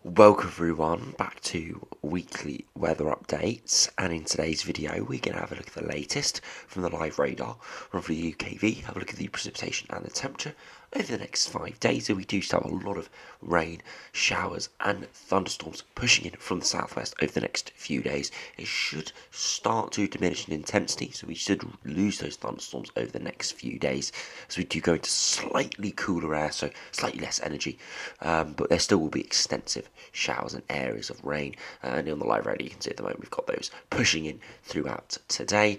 Welcome everyone back to weekly weather updates, and in today's video we're going to have a look at the latest from the live radar from the UKV, have a look at the precipitation and the temperature over the next 5 days. So we do still have a lot of rain, showers and thunderstorms pushing in from the southwest over the next few days. It should start to diminish in intensity, so we should lose those thunderstorms over the next few days as we do go into slightly cooler air, so slightly less energy, but there still will be extensive showers and areas of rain, and on the live radar you can see at the moment we've got those pushing in throughout today.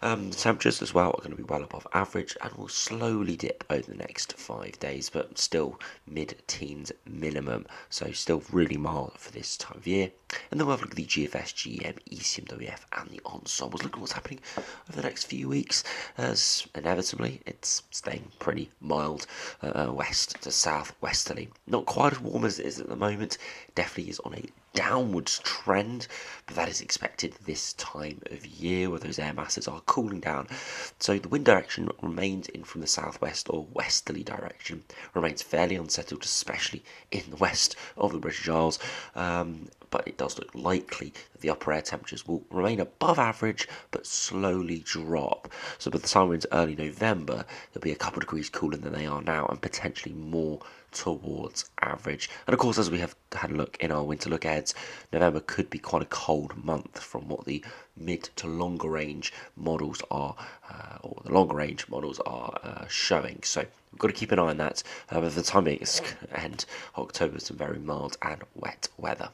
The temperatures as well are going to be well above average and will slowly dip over the next 5 days, but still mid-teens minimum, so still really mild for this time of year. And then we'll have a look at the GFS, GEM, ECMWF and the Ensembles. Look at what's happening over the next few weeks, as inevitably it's staying pretty mild, west to south westerly. Not quite as warm as it is at the moment, definitely is on a downwards trend, but that is expected this time of year where those air masses are cooling down. So the wind direction remains in from the southwest or westerly direction, remains fairly unsettled, especially in the west of the British Isles, but it does look likely that the upper air temperatures will remain above average but slowly drop. So by the time we're into early November, they'll be a couple of degrees cooler than they are now and potentially more towards average. And of course, as we have had a look in our winter look aheads, November could be quite a cold month from what the mid to longer range models are, or the longer range models are showing. So we've got to keep an eye on that. But for the time being, it's going to end October with some very mild and wet weather.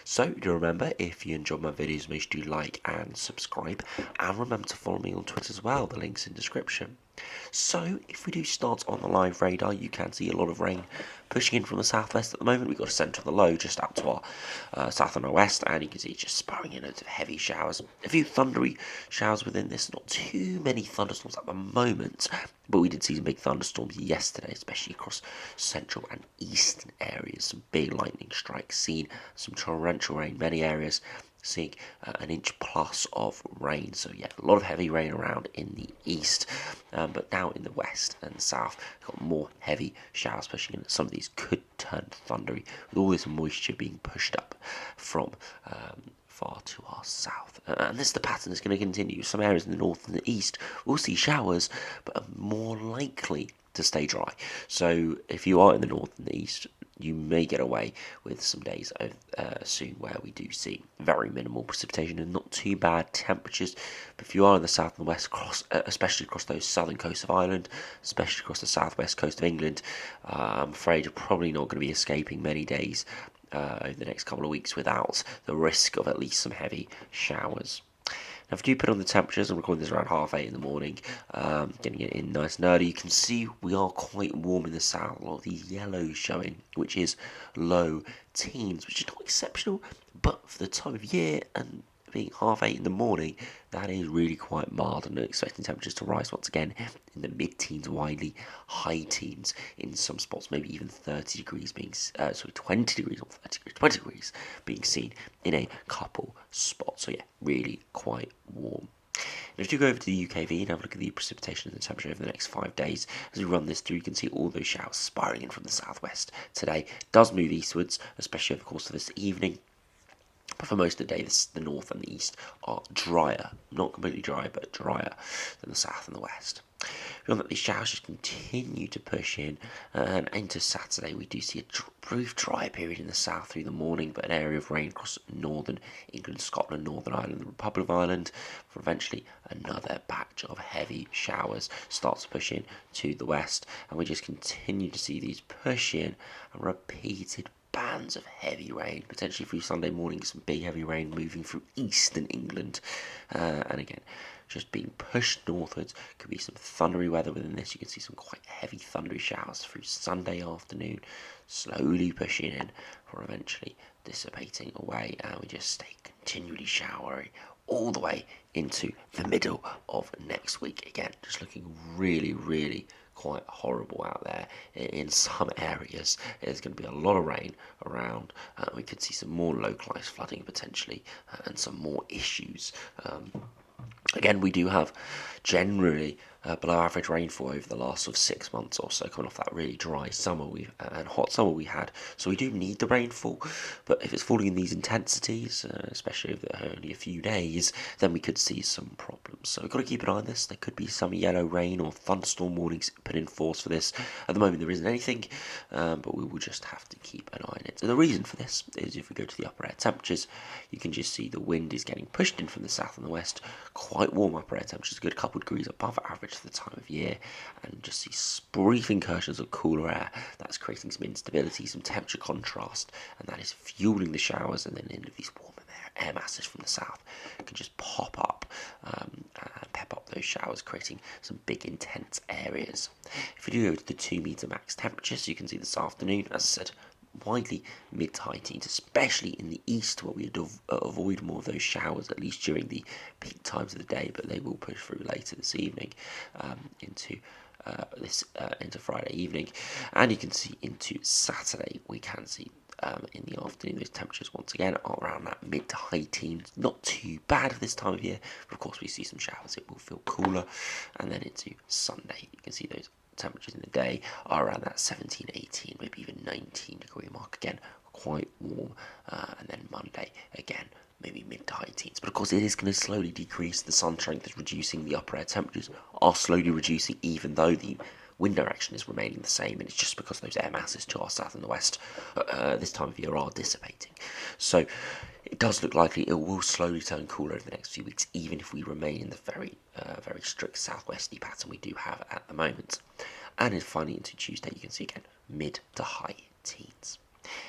So do remember, if you enjoyed my videos, make sure you like and subscribe, and remember to follow me on Twitter as well, the link's in description. So if we do start on the live radar, you can see a lot of rain pushing in from the southwest at the moment. We've got a centre of the low just up to our south and our west, and you can see just spurring in loads of heavy showers. A few thundery showers within this, not too many thunderstorms at the moment, but we did see some big thunderstorms yesterday, especially across central and eastern areas. Some big lightning strikes seen, some torrential rain, many areas seeing an inch plus of rain. So yeah, a lot of heavy rain around in the east, but now in the west and south we've got more heavy showers pushing in. Some of these could turn thundery with all this moisture being pushed up from far to our south, and this is the pattern that's going to continue. Some areas in the north and the east will see showers but are more likely to stay dry. So if you are in the north and the east, you may get away with some days soon where we do see very minimal precipitation and not too bad temperatures. But if you are in the south and the west, especially across those southern coasts of Ireland, especially across the southwest coast of England, I'm afraid you're probably not going to be escaping many days over the next couple of weeks without the risk of at least some heavy showers. Now, if you do put on the temperatures, I'm recording this around 8:30 in the morning, getting it in nice and early, you can see we are quite warm in the south. A lot of these yellows showing, which is low teens, which is not exceptional, but for the time of year and being 8:30 in the morning, that is really quite mild, and expecting temperatures to rise once again in the mid-teens, widely high teens in some spots, maybe even 30 degrees being, 20 degrees or 30 degrees, 20 degrees being seen in a couple spots. So yeah, really quite warm. And if you go over to the UKV and have a look at the precipitation and the temperature over the next 5 days, as we run this through, you can see all those showers spiraling in from the southwest today. It does move eastwards, especially over the course of this evening. But for most of the day, the north and the east are drier. Not completely dry, but drier than the south and the west. Beyond that, these showers just continue to push in, and into Saturday we do see a brief dry period in the south through the morning, but an area of rain across northern England, Scotland, Northern Ireland, the Republic of Ireland, for eventually another batch of heavy showers starts to push in to the west, and we just continue to see these push in and repeated bands of heavy rain, potentially through Sunday morning, some big heavy rain moving through eastern England, and again just being pushed northwards. Could be some thundery weather within this. You can see some quite heavy thundery showers through Sunday afternoon, slowly pushing in for eventually dissipating away, and we just stay continually showery all the way into the middle of next week. Again, just looking really quite horrible out there in some areas. There's going to be a lot of rain around. We could see some more localised flooding potentially, and some more issues Again, we do have generally below average rainfall over the last sort of 6 months or so, coming off that really dry summer and hot summer we had. So we do need the rainfall, but if it's falling in these intensities, especially over only a few days, then we could see some problems. So we've got to keep an eye on this. There could be some yellow rain or thunderstorm warnings put in force for this. At the moment there isn't anything, but we will just have to keep an eye on it. And the reason for this is if we go to the upper air temperatures, you can just see the wind is getting pushed in from the south and the west. Quite warm upper air temperatures, a good couple of degrees above average for the time of year, and just see brief incursions of cooler air. That's creating some instability, some temperature contrast, and that is fueling the showers, and then into these warmer air masses from the south can just pop up and pep up those showers, creating some big intense areas. If we do go to the 2 meter max temperatures, you can see this afternoon, as I said, widely mid to high teens, especially in the east where we avoid more of those showers, at least during the peak times of the day, but they will push through later this evening into Friday evening. And you can see into Saturday, we can see in the afternoon those temperatures once again are around that mid to high teens. Not too bad for this time of year, but of course we see some showers, it will feel cooler. And then into Sunday, you can see those temperatures in the day are around that 17, 18, maybe even 19 degree mark. Again, quite warm. And then Monday, again, maybe mid to high teens. But of course it is going to slowly decrease. The sun strength is reducing, the upper air temperatures are slowly reducing, even though the wind direction is remaining the same, and it's just because those air masses to our south and the west this time of year are dissipating. So it does look likely it will slowly turn cooler over the next few weeks, even if we remain in the very strict southwesterly pattern we do have at the moment. And then finally into Tuesday, you can see again mid to high teens.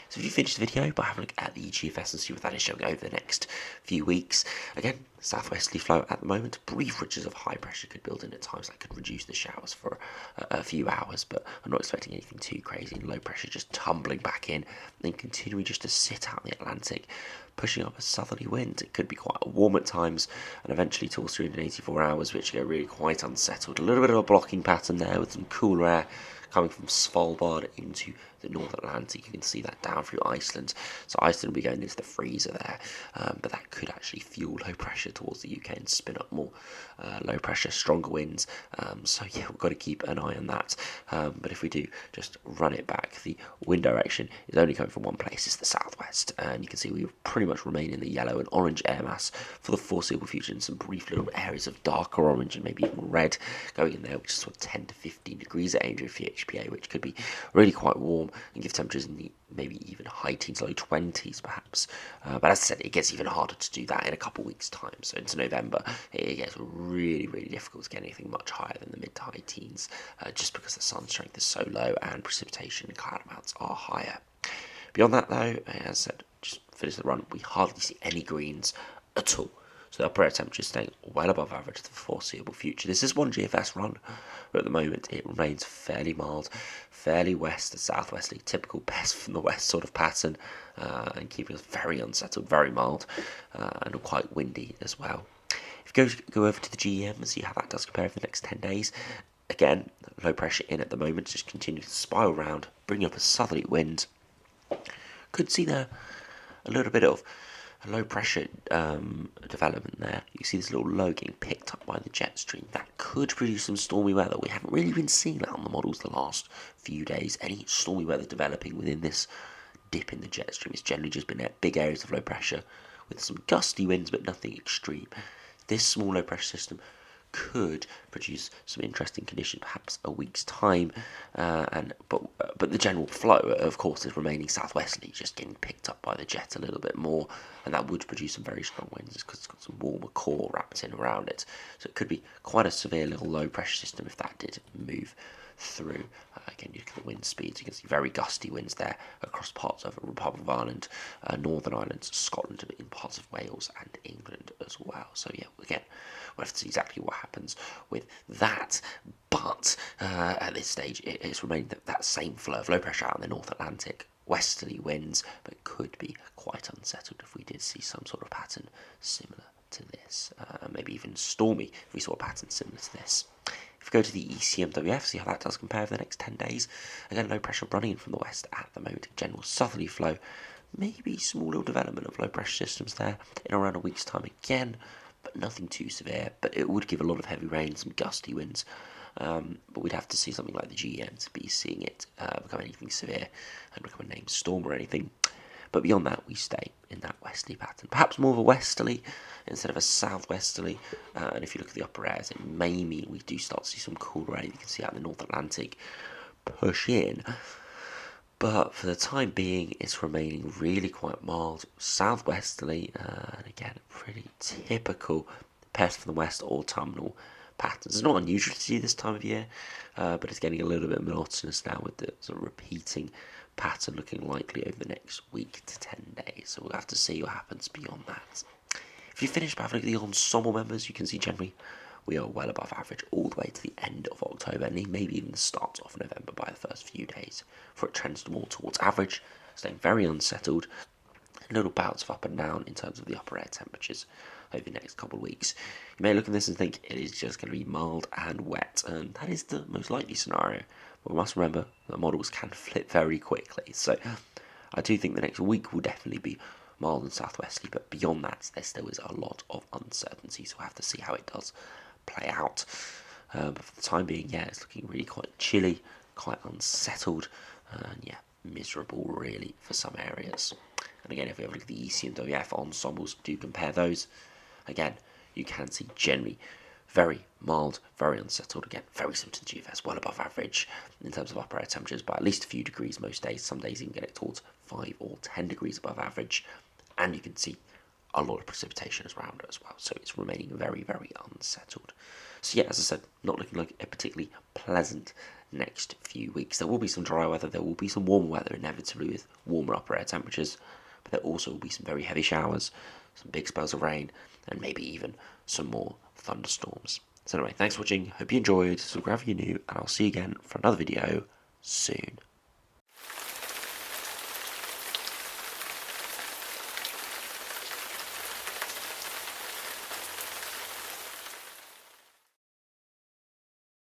So if you finish the video by having a look at the GFS and see what that is showing over the next few weeks. Again, southwesterly flow at the moment. Brief ridges of high pressure could build in at times. That could reduce the showers for a few hours, but I'm not expecting anything too crazy. And low pressure just tumbling back in and continuing just to sit out in the Atlantic, pushing up a southerly wind. It could be quite warm at times, and eventually towards 384 hours, which go really quite unsettled. A little bit of a blocking pattern there with some cooler air coming from Svalbard into the North Atlantic. You can see that down through Iceland. So Iceland will be going into the freezer there, but that could actually fuel low pressure towards the UK and spin up more low pressure, stronger winds. So yeah, we've got to keep an eye on that. But if we do just run it back, the wind direction is only coming from one place, it's the southwest. And you can see we pretty much remain in the yellow and orange air mass for the foreseeable future, and some brief little areas of darker orange and maybe even red going in there, which is sort of 10 to 15 degrees at Angel HPA, which could be really quite warm and give temperatures in the maybe even high teens, low 20s perhaps. But as I said, it gets even harder to do that in a couple of weeks' time. So into November, it gets really, really difficult to get anything much higher than the mid to high teens, just because the sun strength is so low and precipitation and cloud amounts are higher. Beyond that, though, as I said, just finish the run, we hardly see any greens at all. So the upper air temperature is staying well above average for the foreseeable future. This is one GFS run, but at the moment it remains fairly mild, fairly west to southwesterly, typical best from the west sort of pattern, and keeping us very unsettled, very mild, and quite windy as well. If you go over to the GEM and see how that does compare over the next 10 days, again, low pressure in at the moment, just continues to spiral round, bring up a southerly wind. Could see there a little bit of a low pressure development there. You see this little low getting picked up by the jet stream. That could produce some stormy weather. We haven't really been seeing that on the models the last few days. Any stormy weather developing within this dip in the jet stream. It's generally just been at big areas of low pressure with some gusty winds, but nothing extreme. This small low pressure system could produce some interesting conditions, perhaps a week's time, but the general flow, of course, is remaining southwesterly, just getting picked up by the jet a little bit more, and that would produce some very strong winds because it's got some warmer core wrapped in around it. So it could be quite a severe little low pressure system if that did move through. Again, you look at the wind speeds, you can see very gusty winds there across parts of the Republic of Ireland, Northern Ireland, Scotland, in parts of Wales and England as well. So yeah, again, we'll have to see exactly what happens with that. But at this stage, it's remaining that same flow of low pressure out in the North Atlantic, westerly winds, but could be quite unsettled if we did see some sort of pattern similar to this, maybe even stormy if we saw a pattern similar to this. If we go to the ECMWF, see how that does compare over the next 10 days. Again, low pressure running in from the west at the moment. General southerly flow. Maybe small little development of low pressure systems there in around a week's time again. but nothing too severe. But it would give a lot of heavy rain, some gusty winds. But we'd have to see something like the GEM to be seeing it become anything severe and become a named storm or anything. But beyond that, we stay in that westerly pattern. Perhaps more of a westerly instead of a southwesterly. And if you look at the upper airs, it may mean we do start to see some cooler air. You can see out in the North Atlantic push in. But for the time being, it's remaining really quite mild, southwesterly, and again, pretty typical pest from the west autumnal patterns. It's not unusual to see this time of year, but it's getting a little bit monotonous now with the sort of repeating pattern looking likely over the next week to 10 days. So we'll have to see what happens beyond that. If you finish by having a look at the Ensemble members, you can see generally we are well above average all the way to the end of October, and maybe even the start of November by the first few days, for it trends more towards average, staying very unsettled, little bouts of up and down in terms of the upper air temperatures over the next couple of weeks. You may look at this and think it is just going to be mild and wet, and that is the most likely scenario. But we must remember that models can flip very quickly, so I do think the next week will definitely be mild and southwesterly, but beyond that there still is a lot of uncertainty, so we'll have to see how it does play out. But for the time being, yeah, it's looking really quite chilly, quite unsettled, and yeah, miserable really for some areas. And again, if we have a look at the EC and WF ensembles, do compare those. Again, you can see generally very mild, very unsettled. Again, very similar to the GFS, well above average in terms of upper air temperatures, by at least a few degrees most days. Some days you can get it towards 5 or 10 degrees above average, and you can see a lot of precipitation is around it as well, so it's remaining very, very unsettled. So yeah, as I said, not looking like a particularly pleasant next few weeks. There will be some dry weather, there will be some warmer weather inevitably with warmer upper air temperatures, but there also will be some very heavy showers, some big spells of rain, and maybe even some more thunderstorms. So anyway, thanks for watching, hope you enjoyed, subscribe if you're new, and I'll see you again for another video soon.